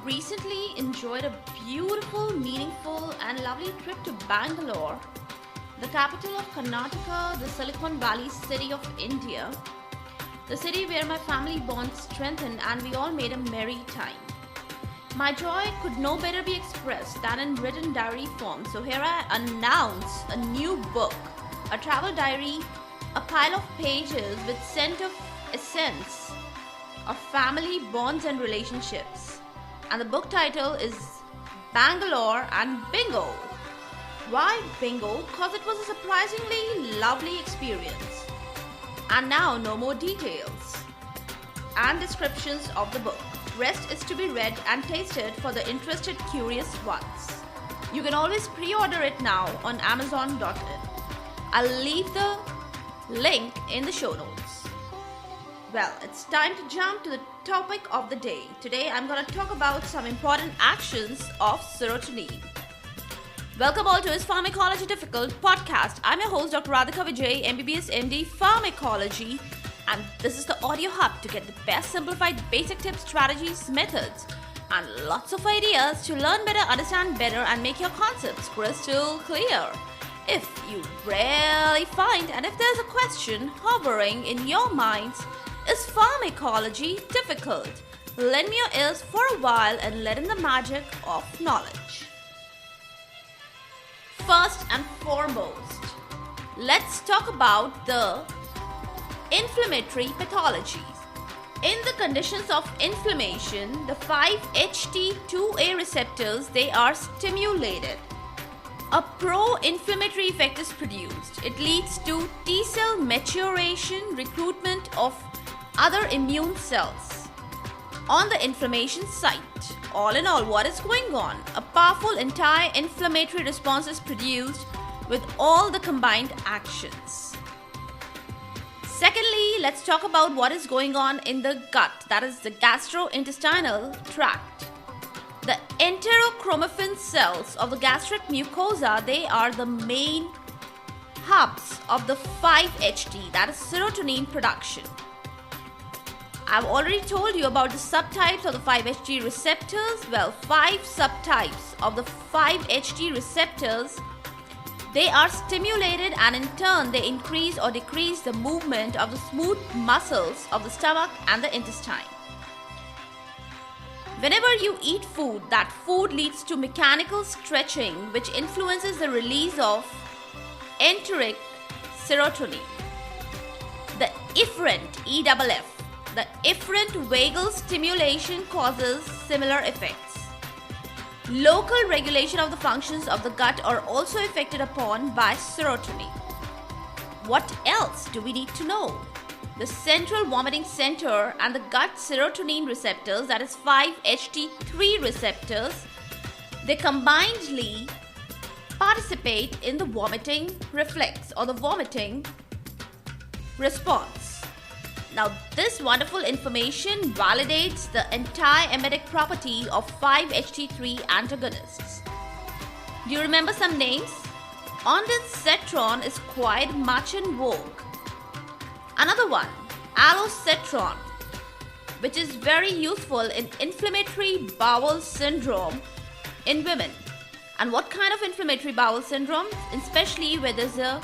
recently enjoyed a beautiful, meaningful, and lovely trip to Bangalore, the capital of Karnataka, the Silicon Valley city of India, the city where my family bonds strengthened and we all made a merry time. My joy could no better be expressed than in written diary form, so here I announce a new book, a travel diary, a pile of pages with scent of essence of family bonds and relationships. And the book title is Bangalore and Bingo. Why bingo? Because it was a surprisingly lovely experience. And now no more details and descriptions of the book. Rest is to be read and tasted for the interested curious ones. You can always pre-order it now on Amazon.in. I'll leave the link in the show notes. Well, it's time to jump to the topic of the day. Today I'm going to talk about some important actions of serotonin. Welcome all to IS Pharmacology Difficult Podcast. I'm your host Dr. Radhika Vijay, MBBS MD Pharmacology, and this is the audio hub to get the best simplified basic tips, strategies, methods, and lots of ideas to learn better, understand better, and make your concepts crystal clear. If you really find, and if there's a question hovering in your minds, is pharmacology difficult? Lend me your ears for a while and let in the magic of knowledge. First and foremost, let's talk about the inflammatory pathologies. In the conditions of inflammation, the 5-HT2A receptors, they are stimulated. A pro-inflammatory effect is produced. It leads to T-cell maturation, recruitment of other immune cells on the inflammation site. All in all, what is going on? A powerful anti-inflammatory response is produced with all the combined actions. Secondly, let's talk about what is going on in the gut, that is the gastrointestinal tract. The enterochromaffin cells of the gastric mucosa, they are the main hubs of the 5-HT, that is serotonin production. I've already told you about the subtypes of the 5-HT receptors. Well, 5 subtypes of the 5-HT receptors, they are stimulated and in turn they increase or decrease the movement of the smooth muscles of the stomach and the intestine. Whenever you eat food, that food leads to mechanical stretching which influences the release of enteric serotonin. The efferent, EFF, the efferent vagal stimulation causes similar effects. Local regulation of the functions of the gut are also affected upon by serotonin. What else do we need to know? The central vomiting center and the gut serotonin receptors, that is 5-HT3 receptors, they combinedly participate in the vomiting reflex or the vomiting response. Now, this wonderful information validates the anti-emetic property of 5-HT3 antagonists. Do you remember some names? Ondansetron is quite much in vogue. Another one, allosetron, which is very useful in inflammatory bowel syndrome in women. And what kind of inflammatory bowel syndrome? Especially where there's a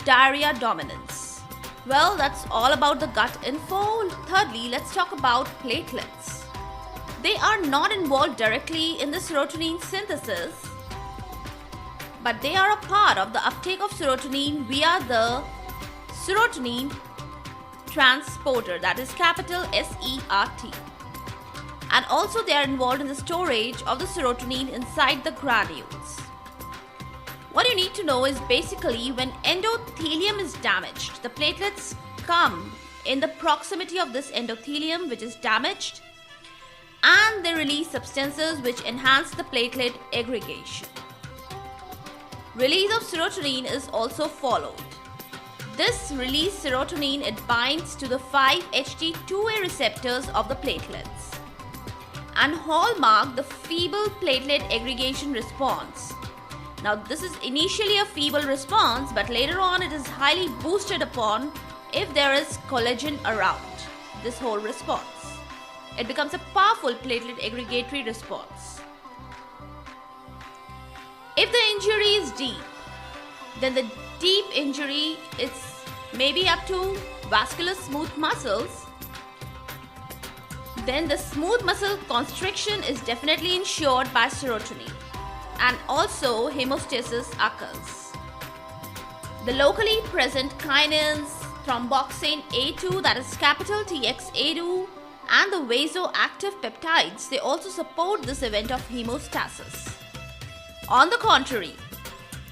diarrhea dominance. Well, that's all about the gut info. Thirdly, let's talk about platelets. They are not involved directly in the serotonin synthesis, but they are a part of the uptake of serotonin via the serotonin transporter, that is capital SERT. And also they are involved in the storage of the serotonin inside the granules. What you need to know is basically when endothelium is damaged, the platelets come in the proximity of this endothelium which is damaged and they release substances which enhance the platelet aggregation. Release of serotonin is also followed. This released serotonin, it binds to the 5-HT2A receptors of the platelets and hallmark the feeble platelet aggregation response. Now, this is initially a feeble response, but later on it is highly boosted upon if there is collagen around this whole response. it becomes a powerful platelet aggregatory response. If the injury is deep, then the deep injury is maybe up to vascular smooth muscles, then the smooth muscle constriction is definitely ensured by serotonin, and also hemostasis occurs. The locally present kinins, thromboxane A2, that is capital TXA2, and the vasoactive peptides, they also support this event of hemostasis. On the contrary,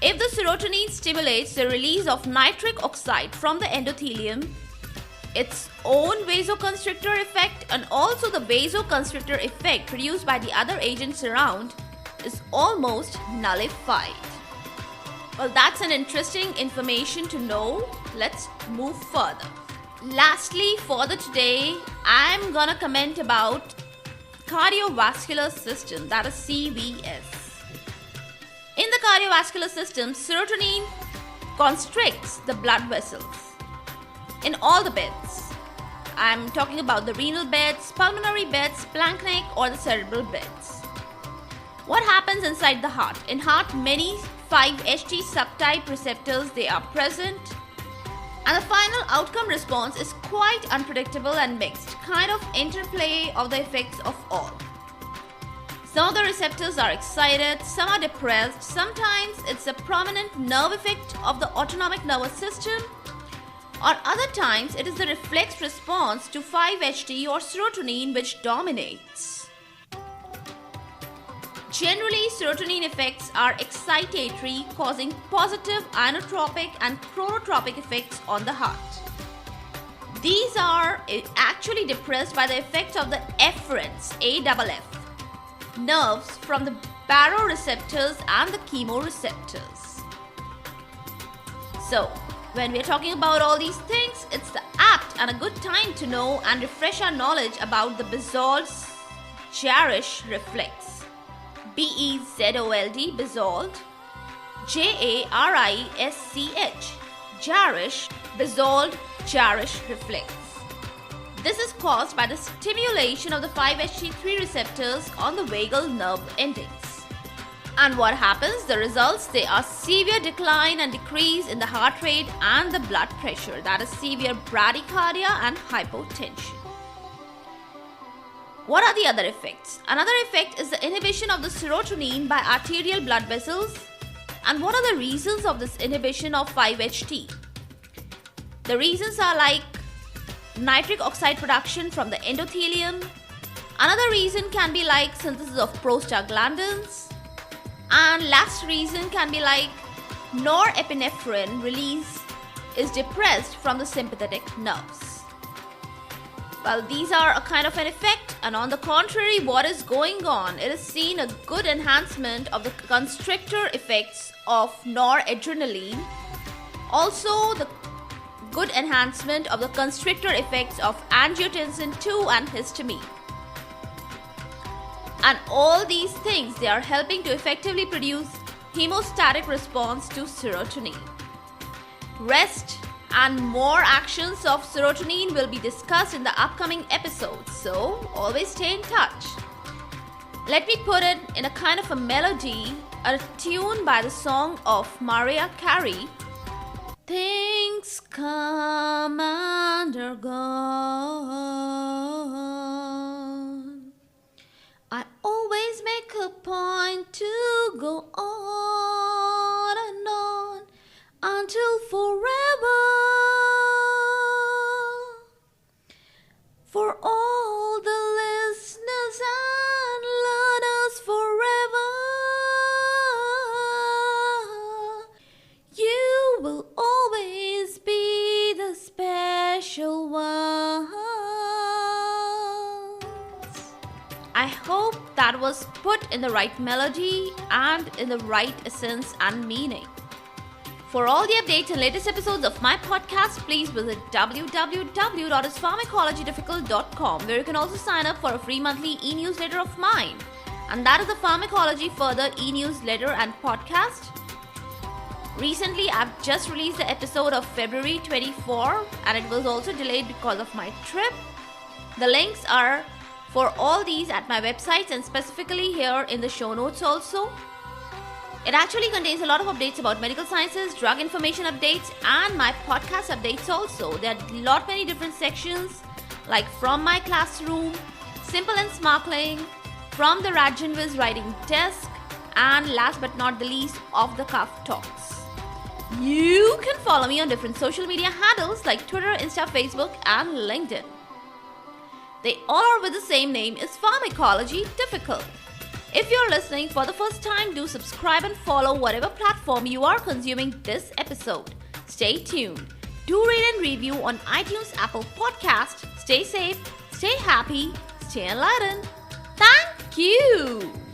if the serotonin stimulates the release of nitric oxide from the endothelium, its own vasoconstrictor effect and also the vasoconstrictor effect produced by the other agents around is almost nullified. Well, that's an interesting information to know. Let's move further. Lastly, for the today, I'm gonna comment about cardiovascular system, that is CVS. In the cardiovascular system, serotonin constricts the blood vessels in all the beds. I'm talking about the renal beds, pulmonary beds, splanchnic, or the cerebral beds. What happens inside the heart? In heart, many 5-HT subtype receptors, they are present. And the final outcome response is quite unpredictable and mixed, kind of interplay of the effects of all. Some of the receptors are excited, some are depressed, sometimes it's a prominent nerve effect of the autonomic nervous system, or other times it is the reflex response to 5-HT or serotonin which dominates. Generally, serotonin effects are excitatory, causing positive inotropic and chronotropic effects on the heart. These are actually depressed by the effects of the efferents, AFF, nerves from the baroreceptors and the chemoreceptors. So, when we're talking about all these things, it's the apt and a good time to know and refresh our knowledge about the Bezold-Jarisch reflex. BEZOLD, Bezold, JARISCH, Jarisch, Bezold-Jarisch reflex. This is caused by the stimulation of the 5-HT3 receptors on the vagal nerve endings. And what happens? The results, they are severe decline and decrease in the heart rate and the blood pressure, that is severe bradycardia and hypotension. What are the other effects? Another effect is the inhibition of the serotonin by arterial blood vessels. And what are the reasons of this inhibition of 5-HT? The reasons are like nitric oxide production from the endothelium. Another reason can be like synthesis of prostaglandins. And last reason can be like norepinephrine release is depressed from the sympathetic nerves. Well, these are a kind of an effect, and on the contrary, what is going on? It is seen a good enhancement of the constrictor effects of noradrenaline. Also, the good enhancement of the constrictor effects of angiotensin II and histamine. And all these things, they are helping to effectively produce hemostatic response to serotonin. Rest and more actions of serotonin will be discussed in the upcoming episodes, so always stay in touch. Let me put it in a kind of a melody, a tune by the song of Mariah Carey. Things come and are gone. I always make a point to go on and on until forever. For all the listeners and learners forever, you will always be the special ones. I hope that was put in the right melody and in the right essence and meaning. For all the updates and latest episodes of my podcast, please visit www.ispharmacologydifficult.com, where you can also sign up for a free monthly e-newsletter of mine. And that is the Pharmacology Further e-newsletter and podcast. Recently, I've just released the episode of February 24, and it was also delayed because of my trip. The links are for all these at my websites and specifically here in the show notes also. It actually contains a lot of updates about medical sciences, drug information updates, and my podcast updates also. There are many different sections like from my classroom, simple and sparkling, from the Radgin Wiz writing desk, and last but not the least, off the cuff talks. You can follow me on different social media handles like Twitter, Insta, Facebook, and LinkedIn. They all are with the same name, is Pharmacology Difficult. If you're listening for the first time, do subscribe and follow whatever platform you are consuming this episode. Stay tuned. Do rate and review on iTunes, Apple Podcast. Stay safe, stay happy, stay enlightened. Thank you.